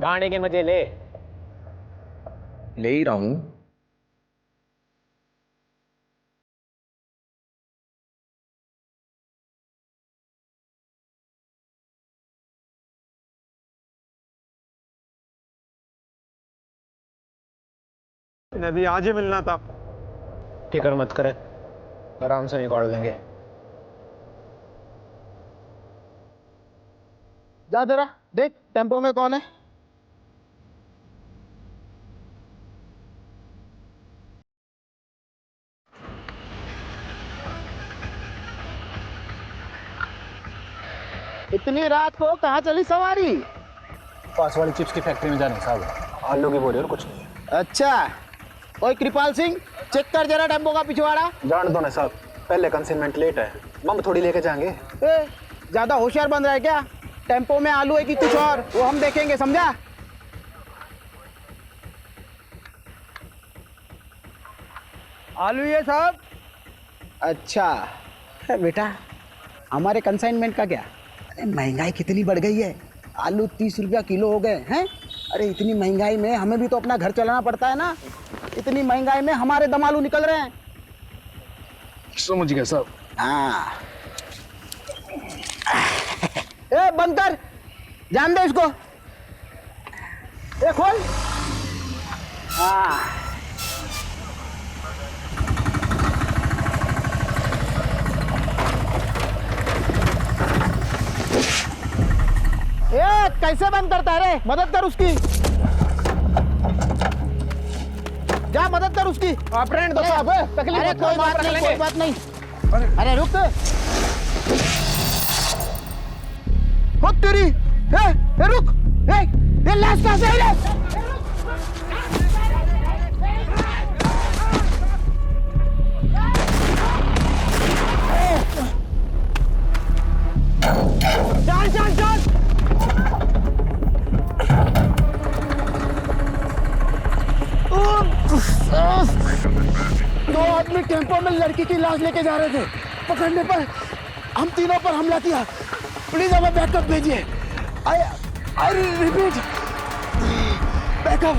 गाने के मजे ले। ले ही रहा हूं। इन्हें भी आज ही मिलना था। फिक्र मत करे, आराम से निकाल देंगे। जा जरा देख टेम्पो में कौन है। इतनी रात को कहाँ चली सवारी? पास वाली चिप्स की फैक्ट्री में जाने साहब। आलू की बोरी और कुछ नहीं। अच्छा, ओए कृपाल सिंह, चेक कर जरा टेम्पो का पिछवाड़ा। जान दो ना साहब, पहले कंसाइनमेंट लेट है, बम थोड़ी लेके जाएंगे। ज्यादा होशियार बन रहा है क्या? टेम्पो में आलू है कि कुछ और, वो हम देखेंगे, समझा? आलू ये साहब। अच्छा बेटा, हमारे कंसाइनमेंट का क्या? अरे महंगाई कितनी बढ़ गई है, आलू 30 रुपया किलो हो गए हैं। अरे इतनी महंगाई में हमें भी तो अपना घर चलाना पड़ता है ना। इतनी महंगाई में हमारे दम आलू निकल रहे हैं। समझ गया साहब। हाँ ए बंद कर, जान दे इसको। ए खोल। हाँ ए कैसे बंद करता है रे? मदद कर उसकी, जा मदद कर उसकी। ऑपरेंट दो साहब, तकलीफ अरे मत करो, कोई बात नहीं, कोई बात नहीं। अरे रुक, खुद तेरी। ए रुक, ये लाश कहाँ से आई रे? चल चल चल। दो आदमी टेम्पो में लड़की की लाश लेके जा रहे थे, पकड़ने पर हम तीनों पर हमला किया। प्लीज हमें बैकअप भेजिए। I repeat, backup.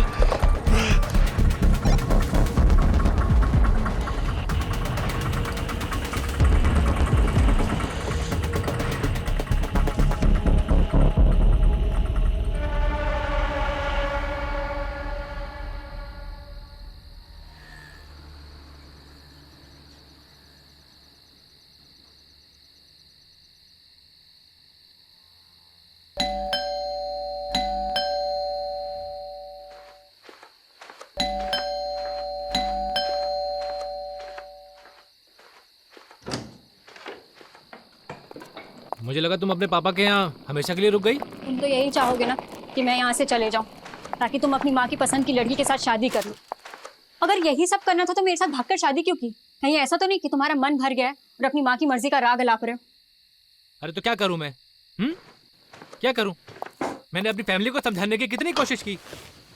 मुझे लगा तुम अपने पापा के यहाँ हमेशा के लिए रुक गई। तुम तो यही चाहोगे ना कि मैं यहाँ से चले जाऊँ, ताकि तुम अपनी माँ की पसंद की लड़की के साथ शादी कर लो। अगर यही सब करना था तो मेरे साथ भागकर शादी क्यों की? कहीं ऐसा तो नहीं कि तुम्हारा मन भर गया है और अपनी माँ की मर्जी का राग अलाप रहे हो? अरे तो क्या करूँ मैं? क्या करूँ? मैंने अपनी फैमिली को समझाने की कितनी कोशिश की,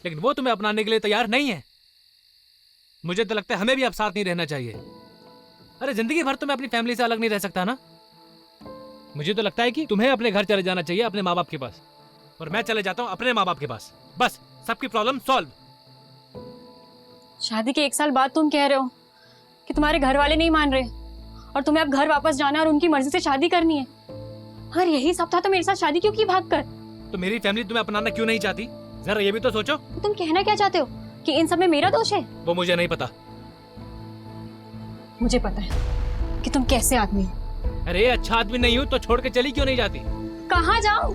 लेकिन वो तुम्हें अपनाने के लिए तैयार नहीं है। मुझे तो लगता है हमें भी अब साथ नहीं रहना चाहिए। अरे जिंदगी भर तो मैं अपनी फैमिली से अलग नहीं रह सकता ना। मुझे तो लगता है कि तुम्हें अपने घर चले जाना चाहिए, अपने माँ बाप के पास, और मैं चले जाता हूँ अपने माँ बाप के पास। बस सबकी प्रॉब्लम सॉल्व। शादी के 1 साल बाद तुम कह रहे हो कि तुम्हारे घर वाले नहीं मान रहे और तुम्हें अब घर वापस जाना है और उनकी मर्जी से शादी करनी है। अगर यही सब था तो मेरे साथ शादी क्यों की भागकर? तो मेरी फैमिली तुम्हें अपनाना क्यों नहीं चाहती? जरा ये भी तो सोचो। तो तुम कहना क्या चाहते हो कि इन सब में मेरा दोष है? वो मुझे नहीं पता। मुझे पता है कि तुम कैसे आदमी हो। अरे अच्छा आदमी नहीं हूँ तो छोड़ के चली क्यों नहीं जाती? कहाँ जाऊं?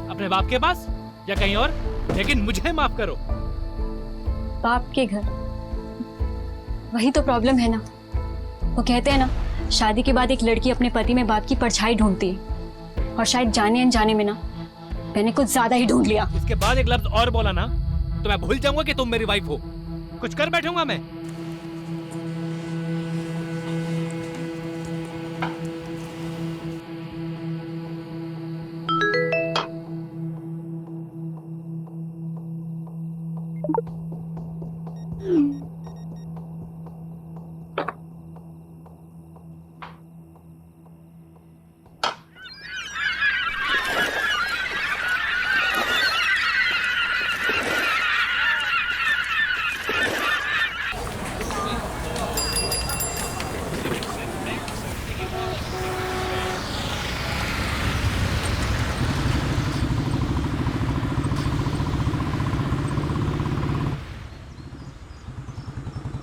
अपने बाप के पास या कहीं और, लेकिन मुझे माफ करो। बाप के घर, वही तो प्रॉब्लम है ना। वो कहते हैं ना, शादी के बाद एक लड़की अपने पति में बाप की परछाई ढूंढती है, और शायद जाने अनजाने में ना मैंने कुछ ज्यादा ही ढूंढ लिया। इसके बाद एक लफ्ज और बोला ना तो मैं भूल जाऊंगा कि तुम मेरी वाइफ हो। कुछ कर बैठूंगा मैं।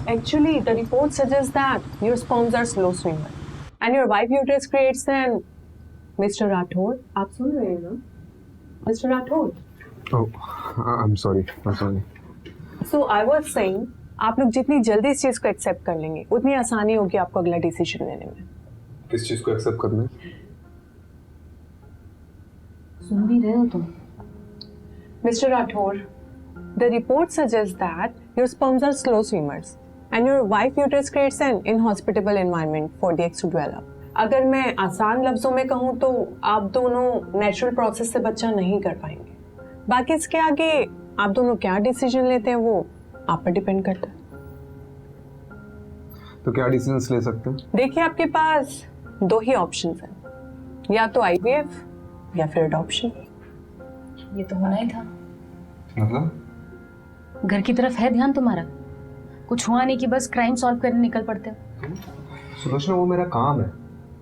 Actually, the report suggests that your sperms are slow swimmer and your wife uterus creates an Mr. Rathod. आप सुन रहे हैं ना? Mr. Rathod. Oh, I'm sorry. So I was saying, आप लोग जितनी जल्दी इस चीज को एक्सेप्ट कर लेंगे उतनी आसानी होगी आपको अगला डिसीजन लेने में। किस चीज को एक्सेप्ट करना है? सुन भी रहे हो तुम? Mr. Rathod, the report suggests that your sperms are slow swimmers and your wife uterus creates an inhospitable environment for the eggs to develop. अगर मैं आसान लफ्जों में कहूँ तो आप दोनों नेचुरल प्रोसेस से बच्चा नहीं कर पाएंगे। बाकी इसके आगे आप दोनों क्या डिसीजन लेते हैं वो आप पर डिपेंड करता है। तो क्या डिसीजंस ले सकते हैं? देखिए आपके पास दो ही ऑप्शंस हैं, या तो IVF या फिर अडॉप्शन। ये तो होना ही था। मतलब घर की तरफ है ध्यान तुम्हारा? कुछ हुआ नहीं कि बस क्राइम सॉल्व करने निकल पड़ते हो। सुलोचना, वो मेरा काम है।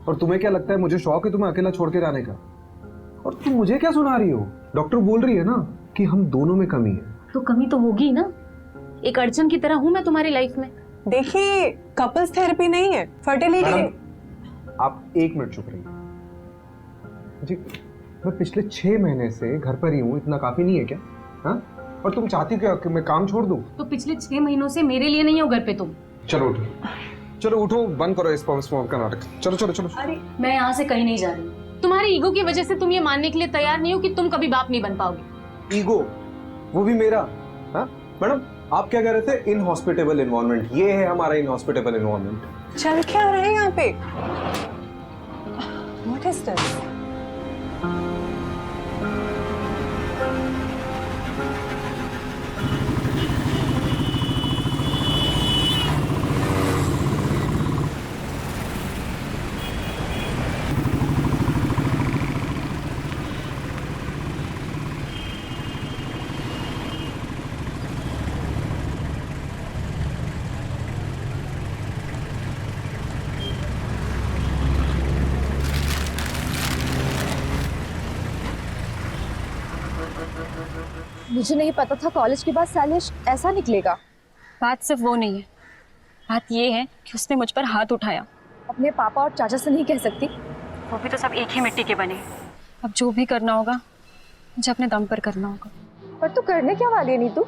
और तुम्हें क्या लगता है मुझे शौक है तुम्हें अकेला छोड़ के जाने का? और तुम मुझे क्या सुना रही हो? डॉक्टर बोल रही है ना कि हम दोनों में कमी है। तो कमी तो होगी ना, एक अड़चन की तरह हूं मैं तुम्हारी लाइफ में। देखिए कपल्स थेरेपी नहीं है, फर्टिलिटी। आप 1 मिनट चुप रहिए जी। मैं पिछले 6 महीने से घर पर ही हूँ, इतना काफी नहीं है क्या? हाँ? और तुम चाहती क्या कि मैं काम छोड़ दूँ? तो पिछले 6 महीनों से मेरे लिए नहीं हो घर पे तुम। चलो उठो, चलो उठो, बंद करो इस स्पॉम का नाटक। चलो चलो चलो। अरे मैं यहाँ से कहीं नहीं जा रही। तुम्हारी ईगो की वजह से तुम ये मानने के लिए तैयार नहीं हो कि तुम कभी बाप नहीं बन पाओगे। ईगो? वो भी मेरा? हाँ मैडम, आप क्या कह रहे थे? Inhospitable environment. ये है हमारा इनहॉस्पिटेबल एनवायरनमेंट। चल क्या रहे हैं यहाँ पे? What is this? मुझे नहीं पता था कॉलेज के बाद शैलेश ऐसा निकलेगा। बात सिर्फ वो नहीं है, बात ये है कि उसने मुझ पर हाथ उठाया। अपने पापा और चाचा से नहीं कह सकती? वो भी तो सब एक ही मिट्टी के बने। अब जो भी करना होगा मुझे अपने दम पर करना होगा। पर तू करने क्या वाली है नीतू?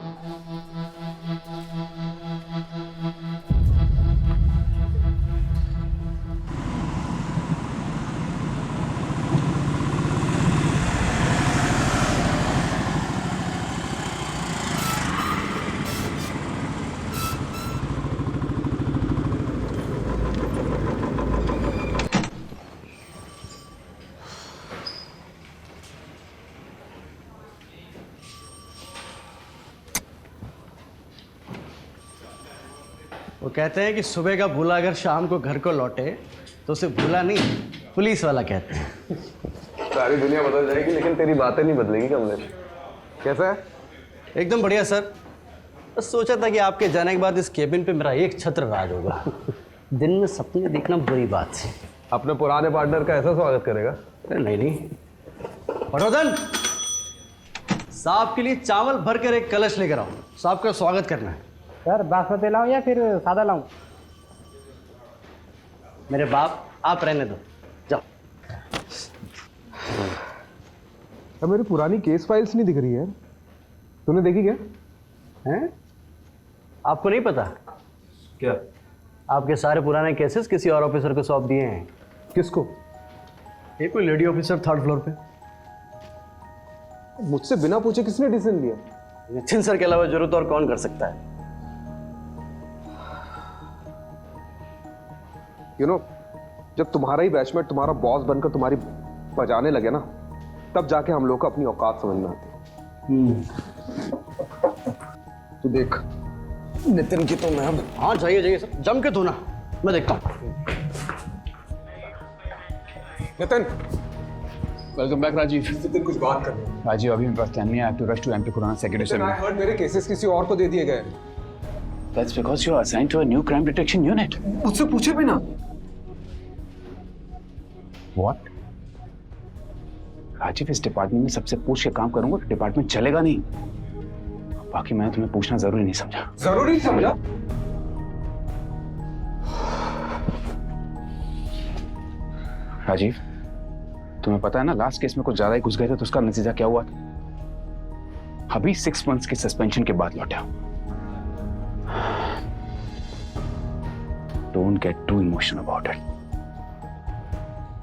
वो कहते हैं कि सुबह का भूला अगर शाम को घर को लौटे तो उसे भूला नहीं, पुलिस वाला कहते हैं। सारी दुनिया बदल जाएगी लेकिन तेरी बातें नहीं बदलेगी कमलेश। कैसा है? एकदम बढ़िया सर। बस सोचा था कि आपके जाने के बाद इस केबिन पे मेरा एक छत्र राज होगा। दिन में सपने देखना बुरी बात है। अपने पुराने पार्टनर का ऐसा स्वागत करेगा? नहीं नहीं। पटवर्धन, साहब के लिए चावल भर कर एक कलश लेकर आओ, साहब का स्वागत करना है। सर बासमती लाऊं या फिर सादा लाऊं? मेरे बाप, आप रहने दो, जाओ। अब मेरी पुरानी केस फाइल्स नहीं दिख रही है, तूने देखी क्या? हैं? आपको नहीं पता क्या? आपके सारे पुराने केसेस किसी और ऑफिसर को सौंप दिए हैं। किसको? एक कोई लेडी ऑफिसर 3rd फ्लोर पे। मुझसे बिना पूछे किसने डिसीजन लिया? नितिन सर के अलावा जरूरत और कौन कर सकता है? You know, जब तुम्हारा ही बैचमेट तुम्हारा बॉस बनकर तुम्हारी बजाने लगे ना, तब जाके हम लोग को अपनी औकात समझ में आती है। तू देख नितिन की तो मैं अब। हाँ जाइए जाइए सर, जम के धोना, मैं देखता हूँ। Nitin, welcome back Rajiv. नितिन कुछ बात कर। राजीव अभी मेरे पास टाइम नहीं है, I have to rush to MP Khurana secretary से मिलना। मेरे केसेस किसी और को दे दिए गए। That's because you are assigned to a new crime detection unit. मुझसे पूछे भी ना। What? राजीव, इस डिपार्टमेंट में सबसे पूछ के काम करूंगा तो डिपार्टमेंट चलेगा नहीं। बाकी मैंने तुम्हें पूछना जरूरी नहीं समझा। जरूरी समझा? राजीव, तुम्हें पता है ना लास्ट केस में कुछ ज्यादा ही घुस गए थे तो उसका नतीजा क्या हुआ था? अभी 6 months की सस्पेंशन के बाद लौटा। Don't get too emotional about it.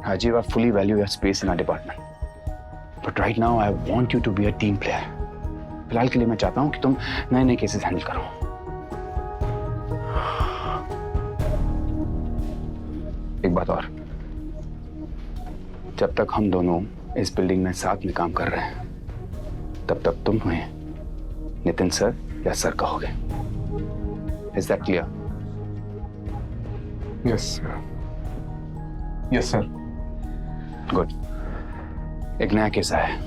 Rajiv, I fully value your space in our department. But right now, I want you to be a team player. फिलहाल के लिए मैं चाहता हूं कि तुम नए नए केसेस हैंडल करो। एक बात और, जब तक हम दोनों इस बिल्डिंग में साथ में काम कर रहे हैं, तब तक तुम हमें नितिन सर या सर कहोगे। Is that clear? Yes sir. Yes sir. Good. एक नया केस आया है।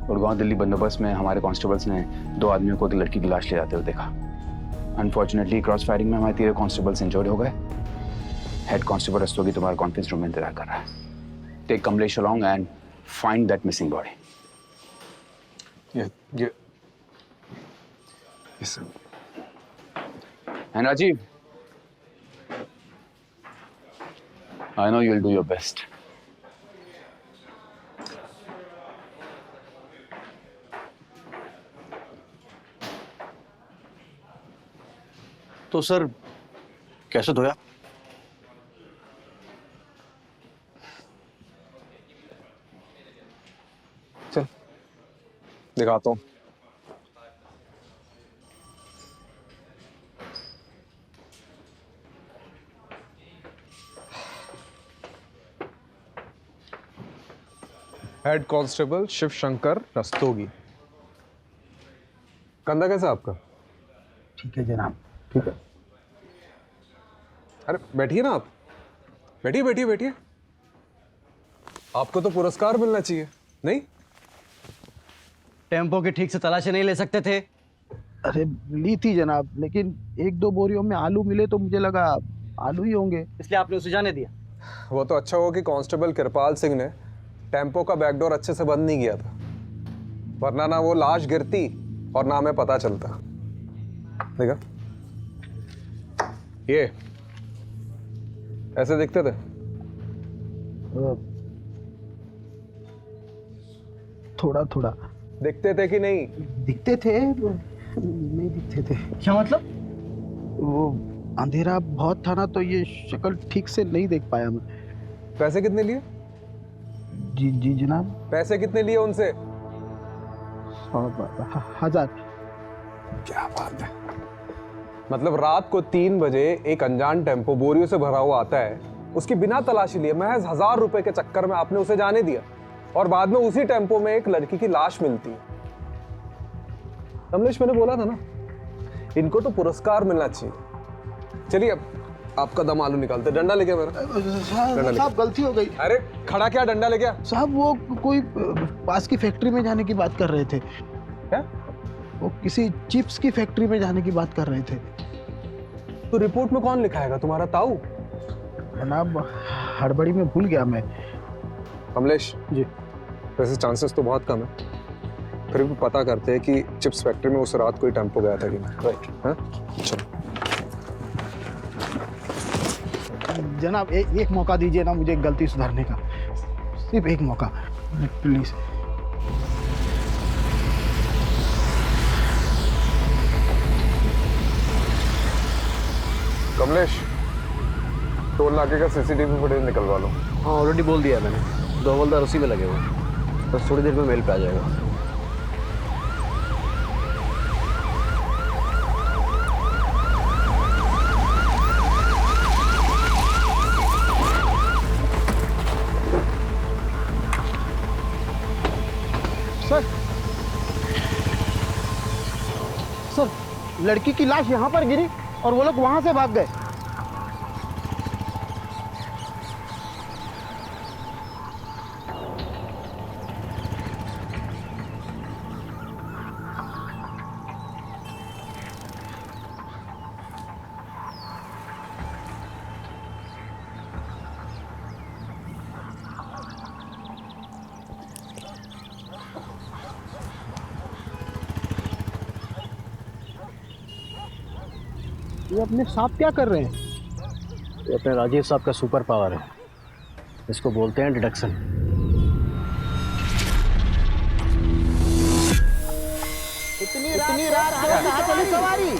गुड़गांव दिल्ली बंदोबस्त में हमारे कांस्टेबल्स ने 2 आदमियों को लड़की की लाश ले जाते हुए देखा। अनफॉर्चुनेटली क्रॉस फायरिंग में हमारे 3 कांस्टेबल्स इंजर्ड हो गए। हेड कांस्टेबल रस्तोगी तुम्हारे कॉन्फ्रेंस रूम में इंतजार कर रहा है। Take Kamlesh along and find that missing body. Yes sir. And Rajiv, I know you'll do your best. तो सर कैसे धोया? चल दिखाता हूँ। Head constable Shiv Shankar Rastogi. कंधा कैसा आपका? ठीक है जनाब। ठीक है। अरे बैठिए ना आप। बैठिए बैठिए बैठिए। आपको तो पुरस्कार मिलना चाहिए, नहीं? टेम्पो की ठीक से तलाशी नहीं ले सकते थे? अरे ली थी जनाब, लेकिन 1-2 बोरियों में आलू मिले तो मुझे लगा आलू ही होंगे, इसलिए आपने उसे जाने दिया। वो तो अच्छा हुआ कि कांस्टेबल कृपाल सिंह ने टेम्पो का बैकडोर अच्छे से बंद नहीं किया था, वरना ना वो लाश गिरती और ना हमें पता चलता। देखा, ये ऐसे दिखते थे। थोड़ा थोड़ा दिखते थे कि नहीं? दिखते थे, नहीं दिखते थे। क्या मतलब? वो अंधेरा बहुत था ना, तो ये शक्ल ठीक से नहीं देख पाया मैं। पैसे कितने लिए? जी जी जनाब। पैसे कितने लिए उनसे? 1000। क्या बात है। मतलब रात को 3 बजे एक अनजान टेम्पो बोरियों से भरा हुआ आता है, उसकी बिना तलाशी लिए महज 1000 रुपए के चक्कर में आपने उसे जाने दिया, और बाद में उसी टेम्पो में एक लड़की की लाश मिलती है। कमलेश, मैंने बोला था ना, इनको तो पुरस्कार मिलना चाहिए। चलिए अब आपका दम आलू निकालते। डंडा लेके मेरा। साहब गलती हो गई। अरे खड़ा क्या, डंडा लेके आ। साहब वो कोई पास की फैक्ट्री में जाने की बात कर रहे थे। क्या? वो किसी चिप्स की फैक्ट्री में जाने की बात कर रहे थे। तो रिपोर्ट में कौन लिखाएगा, तुम्हारा ताऊ? जनाब हड़बड़ी में भूल गया मैं। कमलेश जी। वैसे चांसेस तो बहुत कम है, फिर भी पता करते हैं कि चिप्स फैक्ट्री में उस रात कोई टेम्पो गया था कि नहीं। राइट। हाँ चलो जनाब एक मौका दीजिए ना मुझे गलती सुधारने का, सिर्फ एक मौका प्लीज। कमलेश, टोल नाके का सीसीटीवी फुटेज निकलवा लो। हाँ ऑलरेडी बोल दिया मैंने, 2 हवलदार उसी में लगे हुए हैं, बस थोड़ी देर में मेल पे आ जाएगा। सर लड़की की लाश यहाँ पर गिरी और वो लोग वहां से भाग गए। ये अपने साथ क्या कर रहे हैं? ये अपने राजीव साहब का सुपर पावर है। इसको बोलते हैं डिडक्शन। इतनी रात को कहाँ चली सवारी?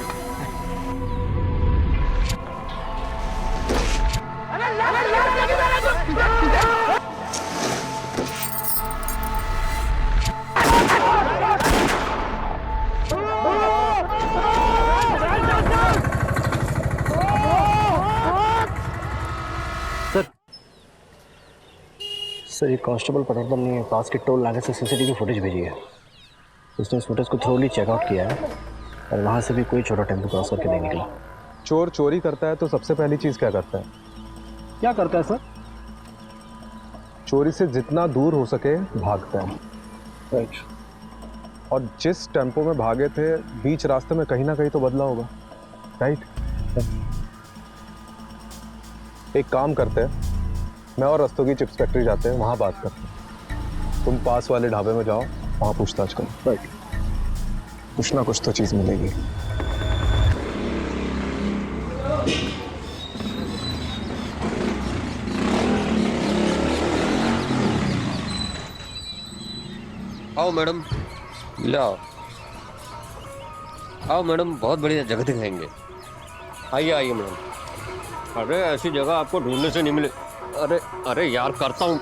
सर, ये कांस्टेबल पटवर्धन ने पास के टोल नाके से सीसीटीवी फुटेज भेजी है। उसने उस फुटेज को थ्रोली चेकआउट किया है और वहाँ से भी कोई छोटा टेम्पो क्रॉस करके नहीं निकला। चोर चोरी करता है तो सबसे पहली चीज क्या करता है? क्या करता है सर? चोरी से जितना दूर हो सके भागता है। राइट। और जिस टेम्पो में भागे थे बीच रास्ते में कहीं ना कहीं तो बदला होगा, राइट? एक काम करते हैं, मैं और रस्तोगी चिप्स फैक्ट्री जाते हैं, वहां बात करते हैं। तुम पास वाले ढाबे में जाओ, वहां पूछताछ करो। राइट। कुछ ना कुछ तो चीज मिलेगी। आओ मैडम, लाओ। आओ मैडम, बहुत बढ़िया जगह दिखाएंगे। आइए आइए मैडम। अरे ऐसी जगह आपको ढूंढने से नहीं मिले। अरे अरे यार, करता हूँ।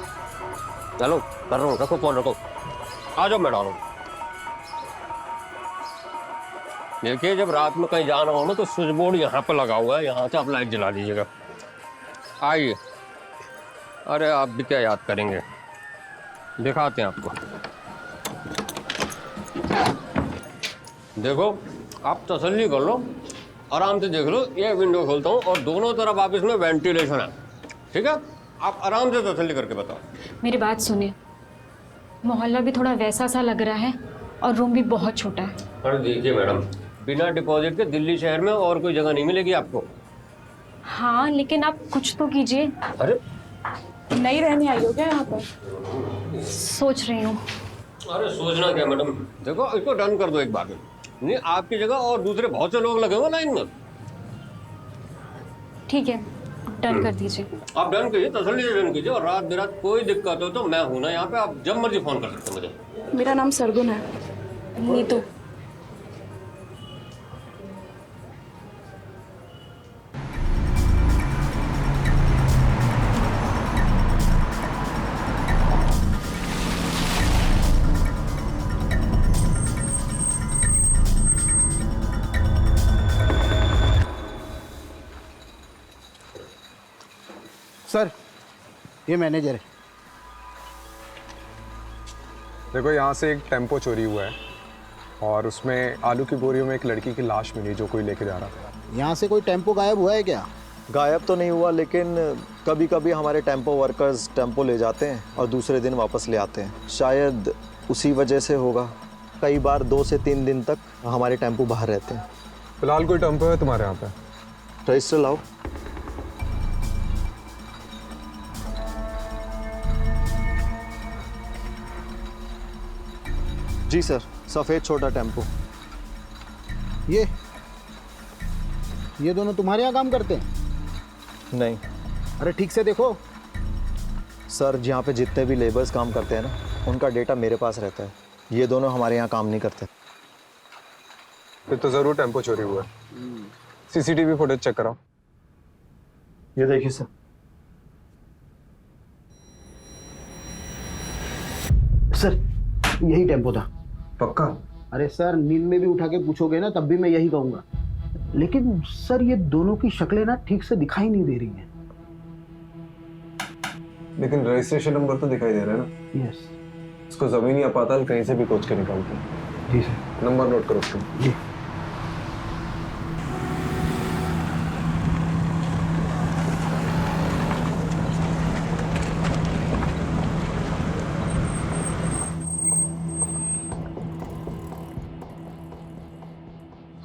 चलो कर रहा हूँ, रखो फोन रखो। आ जाओ मैडम। देखिए, जब रात में कहीं जाना हो ना तो स्विच बोर्ड यहाँ पर लगा हुआ है, यहाँ से आप लाइट जला दीजिएगा। आइए। अरे आप भी क्या याद करेंगे, दिखाते हैं आपको। देखो, आप तसल्ली कर लो, आराम से देख लो। ये विंडो खोलता हूँ और दोनों तरफ आप इसमें वेंटिलेशन है, ठीक है? आप आराम से तसल्ली करके बताओ। मेरी बात सुनिए, मोहल्ला भी थोड़ा वैसा सा लग रहा है और रूम भी बहुत छोटा है। अरे देखिए मैडम, बिना डिपॉजिट के दिल्ली शहर में और कोई जगह नहीं मिलेगी आपको। हाँ, लेकिन आप कुछ तो कीजिए। अरे नहीं रहने आई हो क्या यहाँ पर? सोच रही हूँ। अरे सोचना क्या मैडम, देखो इसको डन कर दो एक बार में। नहीं, आपकी जगह और दूसरे बहुत से लोग लगे हुए लाइन में। ठीक है, डन कर दीजिए। आप डन कीजिए, तसल्ली से डन कीजिए। और रात बिरात कोई दिक्कत हो तो मैं हूं ना यहाँ पे, आप जब मर्जी फोन कर सकते हैं मुझे। मेरा नाम सरगुन है। नीतू। सर, ये मैनेजर है। देखो, यहाँ से एक टेम्पो चोरी हुआ है और उसमें आलू की बोरियों में एक लड़की की लाश मिली जो कोई लेके जा रहा था। यहाँ से कोई टेम्पो गायब हुआ है क्या? गायब तो नहीं हुआ, लेकिन कभी कभी हमारे टेम्पो वर्कर्स टेम्पो ले जाते हैं और दूसरे दिन वापस ले आते हैं। शायद उसी वजह से होगा। कई बार 2 से 3 दिन तक हमारे टेम्पो बाहर रहते हैं। फिलहाल कोई टेम्पो है तुम्हारे यहाँ पे? रजिस्टर लाओ। जी सर, सफ़ेद छोटा टेम्पो। ये दोनों तुम्हारे यहाँ काम करते हैं? नहीं। अरे ठीक से देखो। सर, यहाँ पे जितने भी लेबर्स काम करते हैं ना, उनका डेटा मेरे पास रहता है। ये दोनों हमारे यहाँ काम नहीं करते। फिर तो ज़रूर टेम्पो चोरी हुआ है। सीसीटीवी फुटेज चेक कराओ। ये देखिए सर। सर, यही टेम्पो था। पक्का? अरे सर, नींद में भी उठा के पूछोगे ना तब भी मैं यही कहूँगा। लेकिन सर, ये दोनों की शक्लें ना ठीक से दिखाई नहीं दे रही हैं। लेकिन रजिस्ट्रेशन नंबर तो दिखाई दे रहा है ना? यस। इसको जमीनी अपाताल कहीं से भी खोज के निकालते हैं। जी सर। नंबर नोट करो उसका। जी।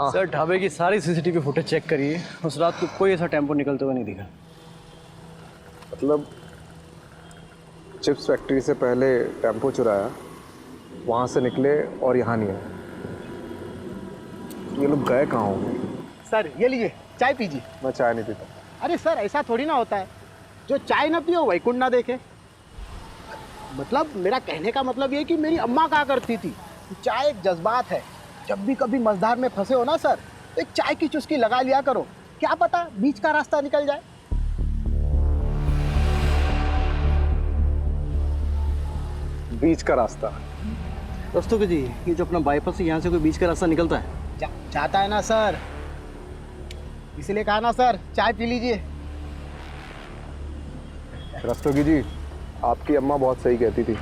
सर, ढाबे की सारी सीसीटीवी फुटेज चेक करिए। उस रात को कोई ऐसा टेम्पो निकलते हुए नहीं दिखा। मतलब चिप्स फैक्ट्री से पहले टेम्पो चुराया, वहाँ से निकले और यहाँ नहीं आए। ये लोग गए कहाँ होंगे? सर, ये लीजिए, चाय पीजिए। मैं चाय नहीं पीता। अरे सर, ऐसा थोड़ी ना होता है। जो चाय ना पियो वही कुंड ना देखे। मतलब मेरा कहने का मतलब ये है कि मेरी अम्मा कहा करती थी, चाय एक जज्बात है। जब भी कभी मझधार में फंसे हो ना सर, तो एक चाय की चुस्की लगा लिया करो, क्या पता बीच का रास्ता निकल जाए। बीच का रास्ता? रस्तोगी जी, ये जो अपना बाईपास है यहाँ से कोई बीच का रास्ता निकलता है? चाहता है ना सर, इसलिए कहा ना सर, चाय पी लीजिए। रस्तोगी जी, आपकी अम्मा बहुत सही कहती थी।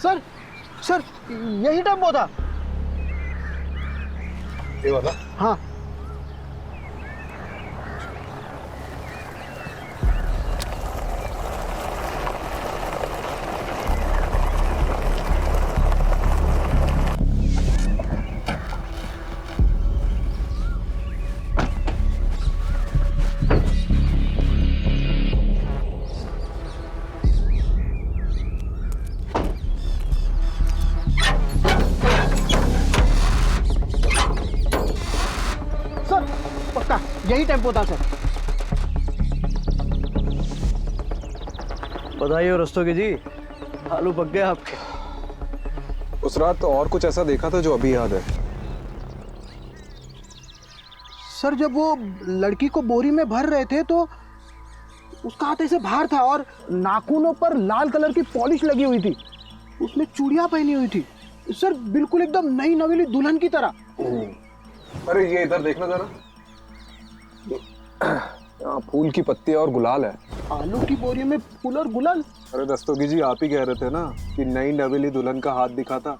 सर सर, यही टेम्पो था। ये वाला? हाँ। यही टेम्पो था सर। बधाई हो रस्तोगी जी, आलू पक गए आपके। उस रात और कुछ ऐसा देखा था जो अभी याद है? सर जब वो लड़की को बोरी में भर रहे थे तो उसका हाथ ऐसे बाहर था और नाखूनों पर लाल कलर की पॉलिश लगी हुई थी, उसने चूड़ियां पहनी हुई थी सर, बिल्कुल एकदम नई नवेली दुल्हन की तरह। अरे ये इधर देखना जरा, यहाँ फूल की पत्ती और गुलाल है। आलू की बोरी में फूल और गुलाल? अरे रस्तोगी जी, आप ही कह रहे थे ना कि नई नवेली दुल्हन का हाथ दिखा था।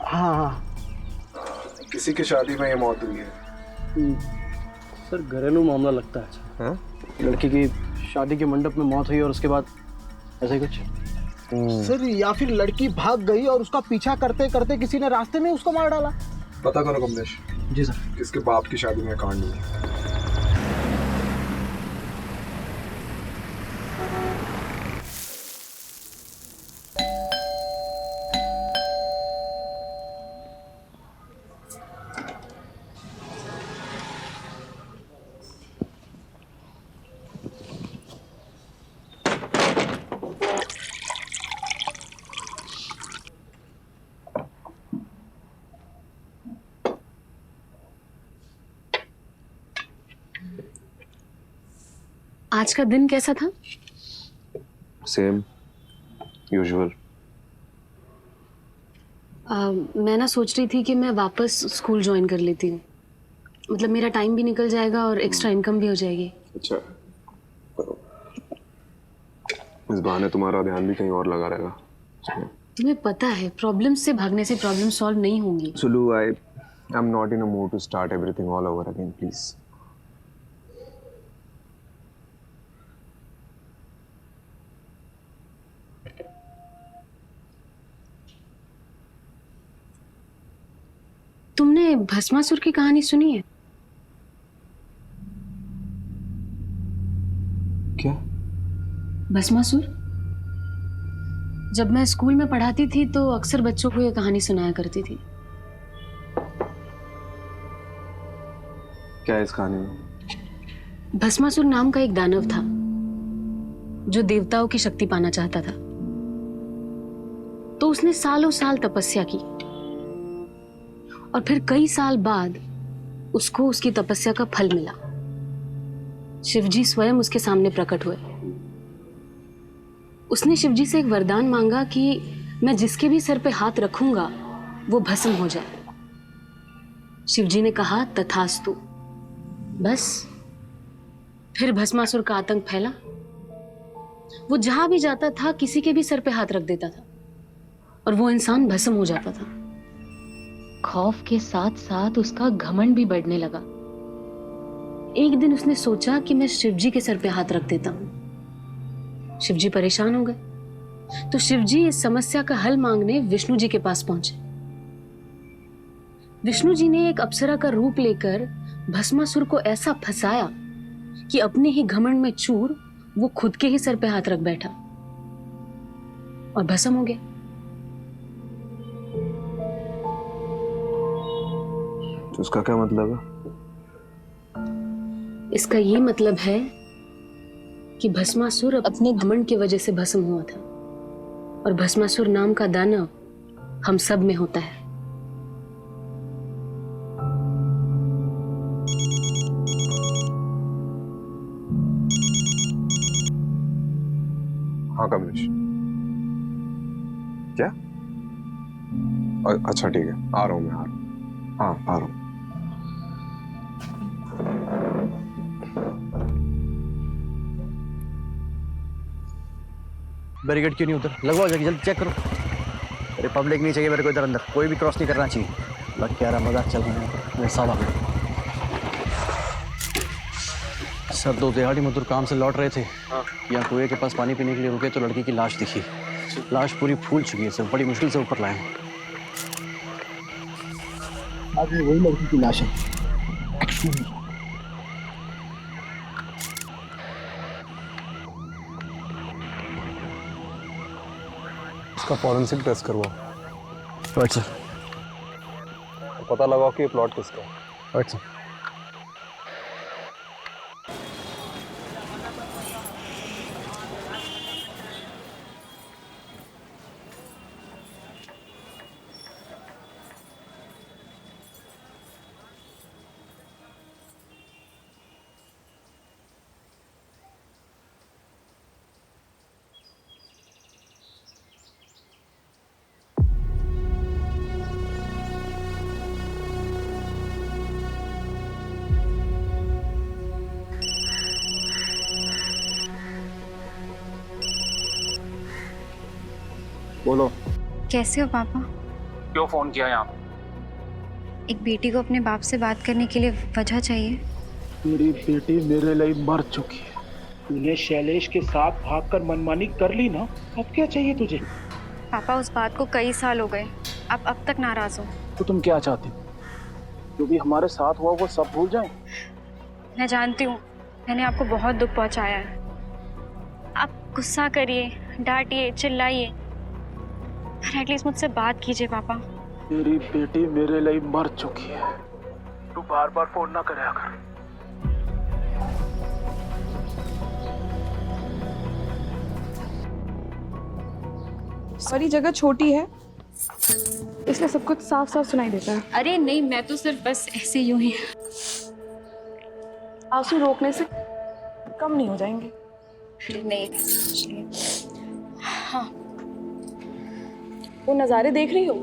हाँ, किसी की शादी में ये मौत हुई है। सर घरेलू मामला लगता है। हाँ? लड़की की शादी के मंडप में मौत हुई और उसके बाद ऐसा ही कुछ। सर या फिर लड़की भाग गई और उसका पीछा करते करते किसी ने रास्ते में उसको मार डाला। पता करो कमलेश। जी सर। किसके बाप की शादी में कांड हुआ। आज का दिन कैसा था? Same usual. मैं ना सोच रही थी कि मैं वापस स्कूल ज्वाइन कर लेती हूँ, मतलब मेरा टाइम भी निकल जाएगा और एक्स्ट्रा इनकम भी हो जाएगी। अच्छा करो, इस बहाने तुम्हारा ध्यान भी कहीं और लगा रहेगा। तुम्हें पता है प्रॉब्लम से भागने से प्रॉब्लम सॉल्व नहीं होंगी। Sulu, I am not in a mood to start everything all over again, please. तुमने भस्मासुर की कहानी सुनी है? क्या? भस्मासुर? जब मैं स्कूल में पढ़ाती थी तो अक्सर बच्चों को ये कहानी सुनाया करती थी। क्या है इस कहानी में? भस्मासुर नाम का एक दानव था जो देवताओं की शक्ति पाना चाहता था, तो उसने सालों साल तपस्या की और फिर कई साल बाद उसको उसकी तपस्या का फल मिला। शिवजी स्वयं उसके सामने प्रकट हुए। उसने शिवजी से एक वरदान मांगा कि मैं जिसके भी सर पे हाथ रखूंगा वो भस्म हो जाए। शिवजी ने कहा तथास्तु। बस फिर भस्मासुर का आतंक फैला। वो जहां भी जाता था किसी के भी सर पे हाथ रख देता था और वो इंसान भस्म हो जाता था। खौफ के साथ साथ उसका घमंड भी बढ़ने लगा। एक दिन उसने सोचा कि मैं शिवजी के सर पे हाथ रख देता हूँ। शिवजी परेशान हो गए तो शिवजी इस समस्या का हल मांगने विष्णु जी के पास पहुंचे। विष्णु जी ने एक अप्सरा का रूप लेकर भस्मासुर को ऐसा फंसाया कि अपने ही घमंड में चूर वो खुद के ही सर पे हाथ रख बैठा और भस्म हो गया। तो उसका क्या मतलब है? इसका ये मतलब है कि भस्मासुर अपने घमंड की वजह से भस्म हुआ था और भस्मासुर नाम का दानव हम सब में होता है। हाँ कमलेश, क्या? अच्छा ठीक है, आ रहा हूँ मैं, आ रहा हूँ। हाँ आ रहा हूँ। बैरिकेड क्यों नहीं उधर? लगवाओ जाके, जल्दी चेक करो। अरे पब्लिक नहीं चाहिए मेरे को इधर अंदर, कोई भी क्रॉस नहीं करना चाहिए। लग क्या रहा मजाक चल रहा है मेरे साथ। आ सर 2 दिहाड़ी मजदूर काम से लौट रहे थे, यहाँ कुएं के पास पानी पीने के लिए रुके तो लड़की की लाश दिखी। लाश पूरी फूल चुकी है सर, बड़ी मुश्किल से ऊपर लाए। अभी वही लड़की की लाश है। इसका फॉरेंसिक टेस्ट करवाओ। Right sir. पता लगाओ कि ये प्लॉट किसका है। Right sir. बोलो। कैसे हो पापा? क्यों फोन किया यहाँ? एक बेटी को अपने बाप से बात करने के लिए वजह चाहिए। मेरी बेटी मेरे लिए मर चुकी है। तूने शैलेश के साथ भागकर मनमानी कर ली ना, अब क्या चाहिए तुझे? पापा उस बात को कई साल हो गए, आप अब तक नाराज हो। तो तुम क्या चाहती हो? जो भी हमारे साथ हुआ वो सब भूल जाएं? मैं जानती हूँ मैंने आपको बहुत दुख पहुँचाया है। आप गुस्सा करिए, डांटिए, चिल्लाइए, पर एटलीस्ट मुझसे बात कीजिए पापा। मेरी बेटी मेरे लिए मर चुकी है, तू बार बार फोन ना करे कर। सारी जगह छोटी है इसलिए सब कुछ साफ साफ सुनाई देता है। अरे नहीं, मैं तो सिर्फ बस ऐसे यूं ही। आंसू रोकने से कम नहीं हो जाएंगे। नहीं। हाँ, वो नज़ारे देख रही हो,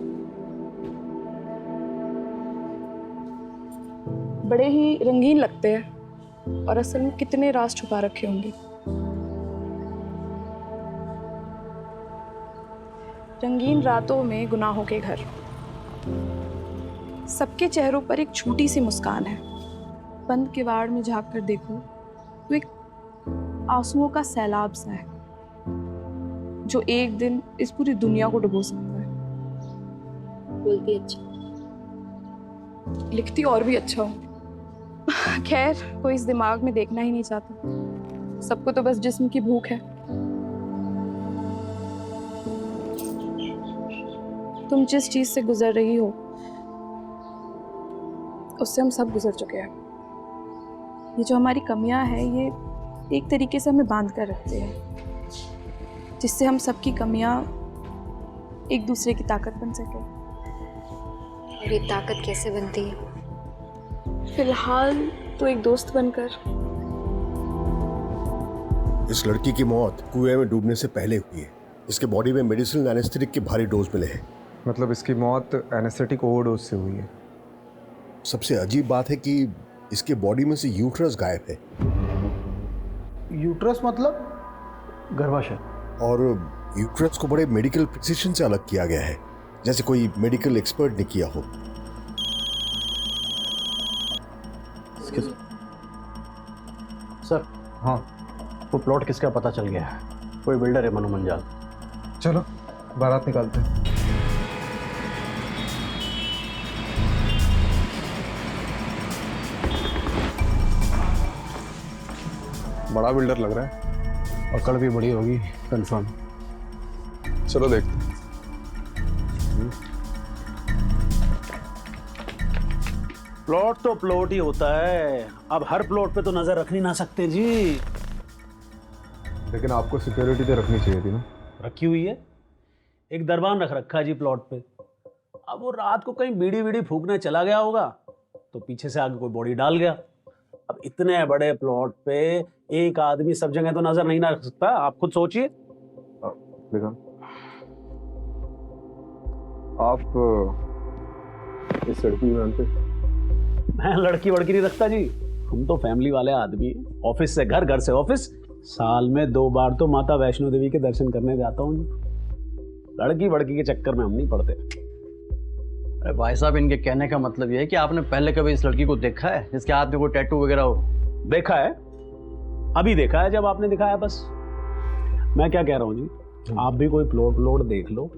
बड़े ही रंगीन लगते हैं और असल में कितने राज छुपा रखे होंगे। रंगीन रातों में गुनाहों के घर, सबके चेहरों पर एक छोटी सी मुस्कान है। बंद किवाड़ में झांक कर देखो तो एक आंसुओं का सैलाब सा है जो एक दिन इस पूरी दुनिया को डुबो सकता है। बोलती अच्छा, लिखती और भी अच्छा हूँ। खैर, कोई इस दिमाग में देखना ही नहीं चाहता, सबको तो बस जिस्म की भूख है। तुम जिस चीज से गुजर रही हो उससे हम सब गुजर चुके हैं। ये जो हमारी कमियां हैं ये एक तरीके से हमें बांध कर रखते हैं, जिससे हम सबकी कमियां एक दूसरे की ताकत बन सके। और ये ताकत कैसे बनती है? फिलहाल तो एक दोस्त बनकर। इस लड़की की मौत कुएं में डूबने से पहले हुई है। इसके बॉडी में मेडिसिनल एनेस्थेटिक के भारी डोज मिले हैं। मतलब इसकी मौत एनेस्थेटिक ओवरडोज से हुई है। सबसे अजीब बात है कि इसके बॉडी में से यूट्रस गायब है। यूट्रस मतलब? गर्भाशय। और यूट्रस को बड़े मेडिकल प्रिसिशन से अलग किया गया है, जैसे कोई मेडिकल एक्सपर्ट ने किया हो। सर, हाँ, वो प्लॉट किसका पता चल गया है। कोई बिल्डर है, मनु मंजाल। चलो बारात निकालते हैं। बड़ा बिल्डर लग रहा है। पकड़ भी बड़ी होगी, कंफर्म। चलो देखते हैं। प्लॉट तो प्लॉट ही होता है, अब हर प्लॉट पे तो नजर रख नहीं ना सकते जी। लेकिन आपको सिक्योरिटी तो रखनी चाहिए थी ना। रखी हुई है, एक दरबान रख रखा है जी प्लॉट पे। अब वो रात को कहीं बीड़ी बीड़ी फूकने चला गया होगा तो पीछे से आगे कोई बॉडी डाल गया। अब इतने बड़े प्लॉट पे एक आदमी सब जगह तो नजर नहीं ना रख सकता, आप खुद सोचिए। देखा आप इस लड़की को जानते? मैं लड़की वड़की नहीं रखता जी, हम तो फैमिली वाले आदमी हैं। ऑफिस से घर, घर से ऑफिस, साल में 2 बार तो माता वैष्णो देवी के दर्शन करने जाता हूँ जी। लड़की वड़की के चक्कर में हम नहीं पड़ते। अरे भाई साहब, इनके कहने का मतलब ये है कि आपने पहले कभी इस लड़की को देखा है जिसके हाथ में कोई टैटू वगैरह हो? देखा है, अभी देखा है जब आपने दिखाया। बस मैं क्या कह रहा हूँ जी, आप भी कोई प्लॉट देख लो,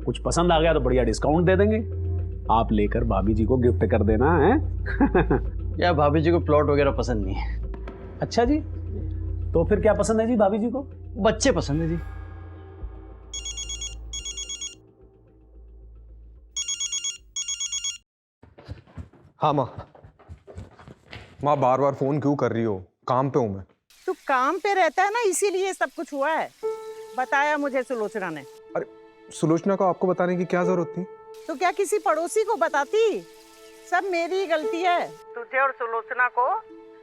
कुछ पसंद आ गया तो बढ़िया डिस्काउंट दे देंगे, आप लेकर भाभी जी को गिफ्ट कर देना है। या भाभी जी को प्लॉट वगैरह पसंद नहीं है। अच्छा जी, तो फिर क्या पसंद है जी भाभी जी को? बच्चे पसंद है जी। हाँ माँ बार बार फोन क्यों कर रही हो? काम पे हूँ मैं। तू काम पे रहता है ना, इसीलिए सब कुछ हुआ है। बताया मुझे सुलोचना ने। अरे सुलोचना को आपको बताने की क्या जरूरत थी? तो क्या किसी पड़ोसी को बताती? सब मेरी गलती है। तुझे और सुलोचना को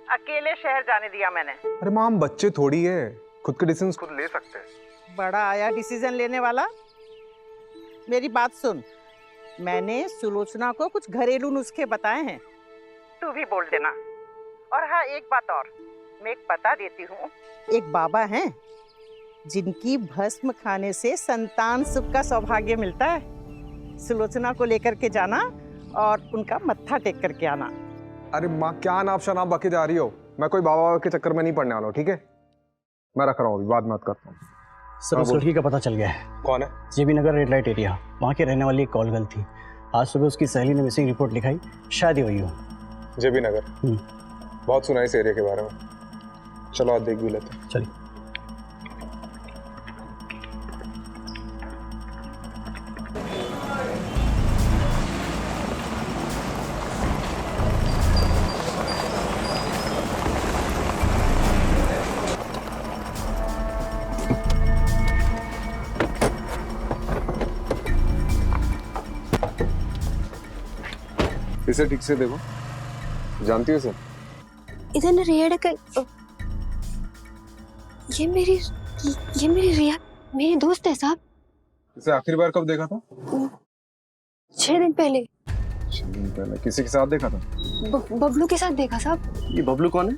अकेले शहर जाने दिया मैंने। अरे माँ, हम बच्चे थोड़ी है, खुद के डिसीजन खुद ले सकते हैं। बड़ा आया डिसीजन लेने वाला। मेरी बात सुन, मैंने सुलोचना को कुछ घरेलू नुस्खे बताए हैं, तू भी बोल देना। और हाँ, एक बात और मैं एक बता देती हूँ। एक बाबा हैं जिनकी भस्म खाने से संतान सुख का सौभाग्य मिलता है। सुलोचना को लेकर के जाना और उनका मत्था टेक करके आना। अरे माँ, क्या नाप शनाप बके जा रही हो? मैं कोई बाबा के चक्कर में नहीं पड़ने वाला हूँ, ठीक है? मैं रख रहा हूँ, अभी बाद में बात करता हूँ। सर, उस लड़की का पता चल गया है। कौन है? जेबी नगर रेड लाइट एरिया, वहाँ के रहने वाली एक कॉल गर्ल थी। आज सुबह उसकी सहेली ने मिसिंग रिपोर्ट लिखाई, शायद ही हुई हो। जेबी नगर? बहुत सुना इस एरिया के बारे में। चलो आज देख भी लेते हैं। चलिए। इसे ठीक से देखो, जानती हो सर? इधर ना रिया का, ये मेरी रिया मेरी दोस्त है साहब। इसे आखिरी बार कब देखा था? 6 दिन पहले। 6 दिन पहले किसी के साथ देखा था? बबलू के साथ देखा साहब। ये बबलू कौन है?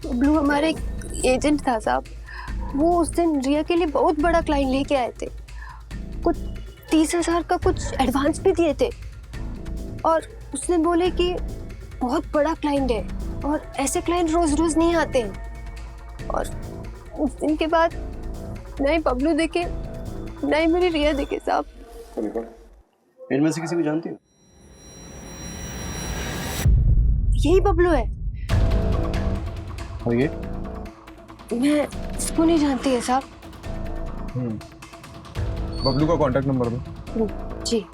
बबलू हमारे एजेंट था साहब। वो उस दिन रिया के लिए बहुत बड़ा क्लाइंट लेके आए थे, कुछ 30,000 का कुछ एडवांस भी दिए थे, और उसने बोले कि बहुत बड़ा क्लाइंट है और ऐसे क्लाइंट रोज रोज नहीं आते हैं। और उस दिन के बाद नहीं बबलू देखे, नहीं मेरी रिया देखे साहब। इनमें से किसी को जानती हो? यही बबलू है। और ये? मैं इसको नहीं जानती है साहब। बबलू का कांटेक्ट नंबर दो। जी।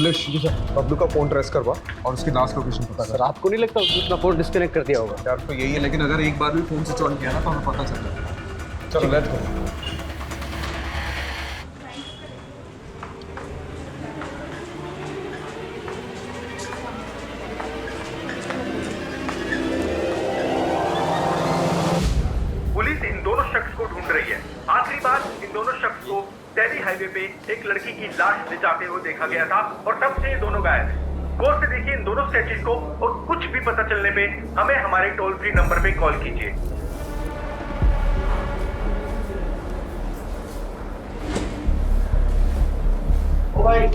बबलू का फोन ट्रेस करवा और उसकी लास्ट लोकेशन पता कर। सर, आपको नहीं लगता उसने अपना फोन डिस्कनेक्ट कर दिया होगा? यार तो यही है, लेकिन अगर एक बार भी फोन स्विच ऑन किया ना तो हमें पता चल जाएगा। चलो लेट्स गो। पुलिस इन दोनों शख्स को ढूंढ रही है। आखिरी बार इन दोनों शख्स को दिल्ली हाईवे पे एक लड़की की लाश ले जाते हुए देखा गया था और तब से ये दोनों गायब हैं। गौर से देखिए इन दोनों स्केचेस को और कुछ भी पता चलने पे हमें हमारे टोल फ्री नंबर पे कॉल कीजिए। ओ भाई,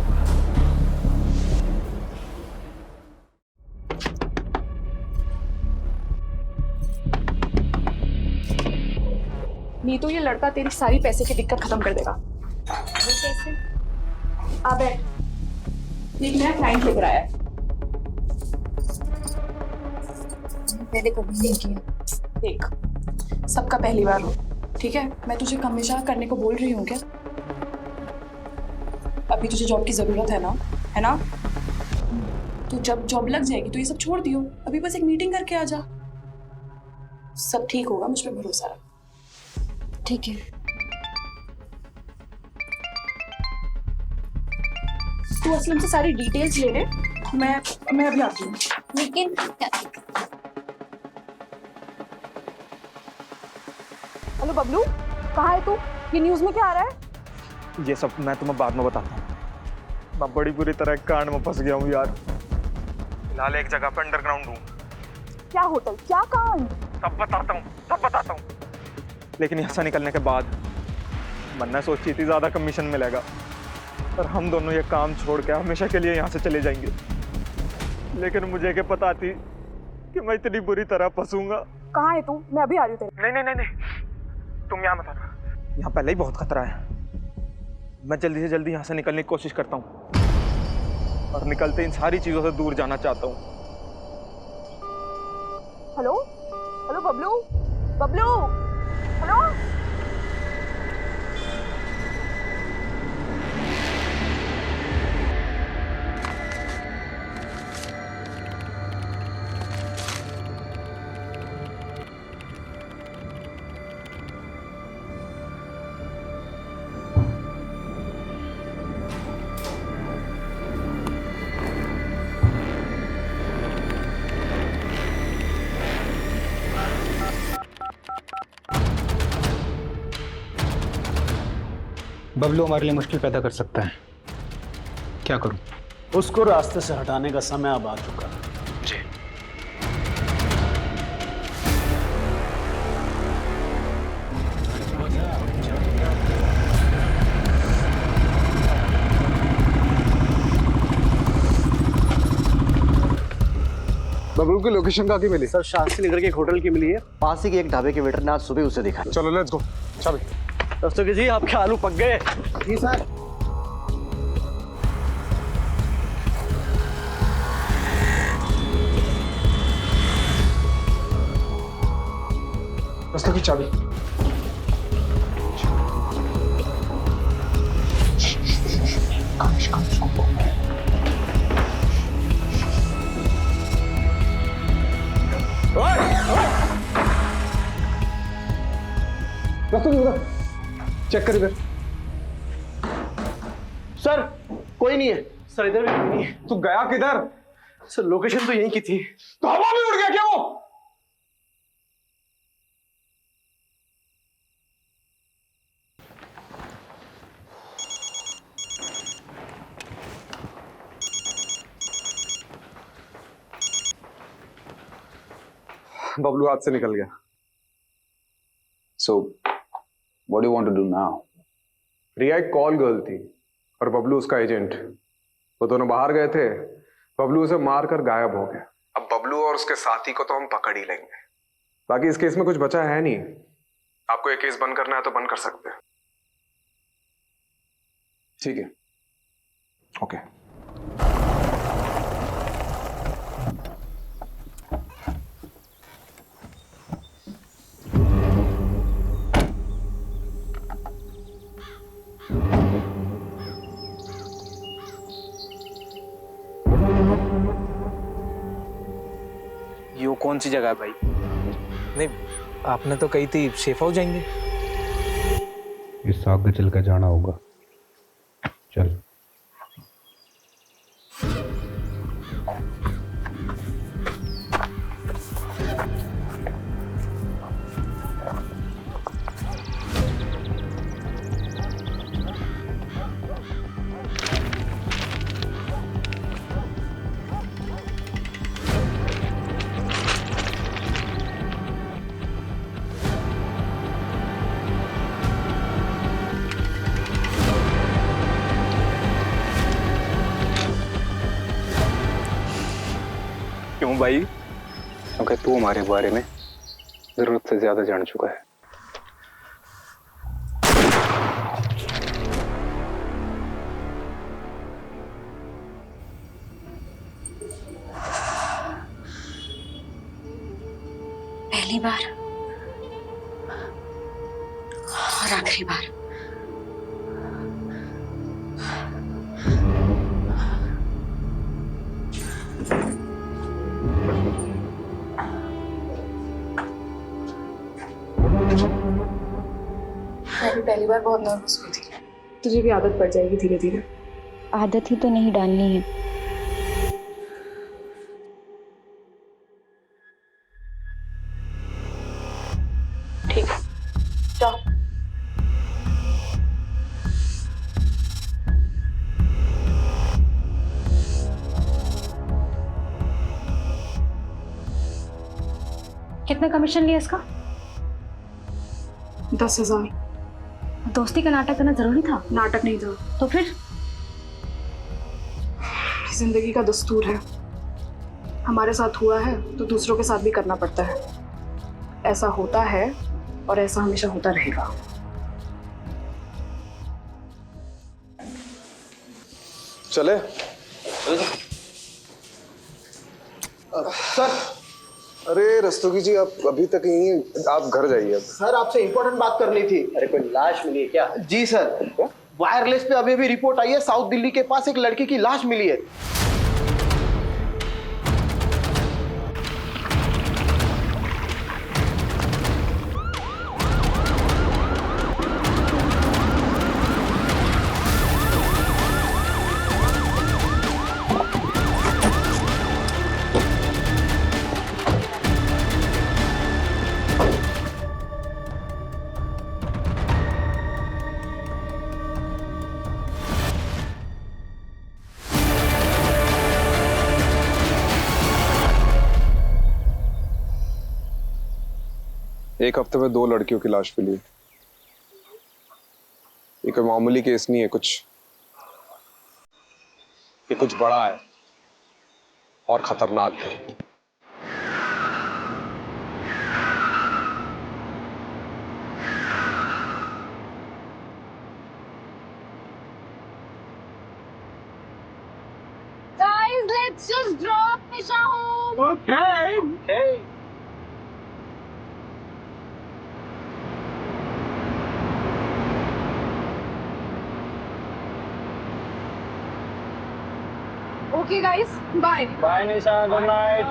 नहीं तो ये लड़का तेरी सारी पैसे की दिक्कत खत्म कर देगा। वो कैसे? आ बैठ, एक नया क्लाइंट लेकर आया है। पहले कभी नहीं किया। देख, सबका पहली बार हो, ठीक है? मैं तुझे हमेशा करने को बोल रही हूँ क्या? अभी तुझे जॉब की जरूरत है ना? तो जब जॉब लग जाएगी तो ये सब छोड़ दियो। अभी बस एक मीटिंग करके आ जा, सब ठीक होगा, मुझ पे भरोसा रख। ठीक है। तू असलम से सारी डिटेल्स ले ले, मैं अभी आती हूँ। लेकिन हेलो बबलू, कहाँ है तू? ये न्यूज़ में क्या आ रहा है? ये सब मैं तुम्हें बाद में बताता हूँ। मैं बड़ी बुरी तरह कांड में फंस गया हूँ यार। फिलहाल एक जगह पे अंडरग्राउंड हूँ। क्या होटल, क्या कांड? सब बताता हूँ। लेकिन यहाँ से निकलने के बाद मन्ना सोची थी ज्यादा कमीशन मिलेगा, और हम दोनों ये काम छोड़ के हमेशा के लिए यहाँ से चले जाएंगे। लेकिन मुझे क्या पता थी कि मैं इतनी बुरी तरह फंसूंगा। कहाँ है तू? मैं अभी आ रही हूँ तेरे। नहीं, तुम यहाँ मत आना। यहाँ पहले ही बहुत खतरा है। मैं जल्दी से जल्दी यहाँ से निकलने की कोशिश करता हूँ, और निकलते इन सारी चीजों से दूर जाना चाहता हूँ। Hello Bablu, hello. बबलू हमारे लिए मुश्किल पैदा कर सकता है, क्या करूं? उसको रास्ते से हटाने का समय अब आ चुका है। जी। बबलू की लोकेशन कहाँ की मिली? सर शास्त्री नगर के एक होटल की मिली है, पास ही के एक ढाबे के वेटर ने आज सुबह उसे देखा। चलो लेट्स गो। चल दस्तों जी, आपके आलू पक गए। जी सर। रास्ते की चाबी। चेक कर इधर। सर कोई नहीं है। सर इधर भी कोई नहीं है। तू गया किधर? सर लोकेशन तो यहीं की थी। तो हवा में उड़ गया क्या वो? बबलू हाथ से निकल गया। So, what do you want to do now? रिया एक कॉल गर्ल थी और बबलू उसका एजेंट। वो दोनों बाहर गए थे, बबलू उसे मारकर गायब हो गया। अब बबलू और उसके साथी को तो हम पकड़ ही लेंगे। बाकी इस केस में कुछ बचा है नहीं। आपको ये केस बंद करना है तो बंद कर सकते हैं। ठीक है। ओके। ये कौन सी जगह है भाई? नहीं, आपने तो कही थी सेफ हाउस जाएंगे। इस आगे चल कर जाना होगा। चल। क्यों भाई? क्योंकि तू हमारे बारे में जरूरत से ज्यादा जान चुका है। पहली बार और आखिरी बार। मैं भी पहली बार बहुत नर्वस हुई थी। तुझे भी आदत पड़ जाएगी धीरे धीरे। आदत ही तो नहीं डालनी है। ठीक है, जाओ। कितना कमीशन लिया इसका? 10,000। दोस्ती का नाटक करना जरूरी था? नाटक नहीं था। तो फिर? जिंदगी का दस्तूर है, हमारे साथ हुआ है तो दूसरों के साथ भी करना पड़ता है। ऐसा होता है और ऐसा हमेशा होता रहेगा। चले सर। अरे रस्तोगी जी, आप अभी तक यहीं हैं, आप घर जाइए अब। सर आपसे इंपॉर्टेंट बात करनी थी। अरे कोई लाश मिली है क्या? जी सर, वायरलेस पे अभी अभी रिपोर्ट आई है, साउथ दिल्ली के पास एक लड़की की लाश मिली है। एक हफ्ते में 2 लड़कियों की लाश मिली। ये कोई मामूली केस नहीं है, ये कुछ बड़ा है और खतरनाक है। Guys, let's just drop Nisha home. Okay. Okay guys, bye. Bye Nisha, good night.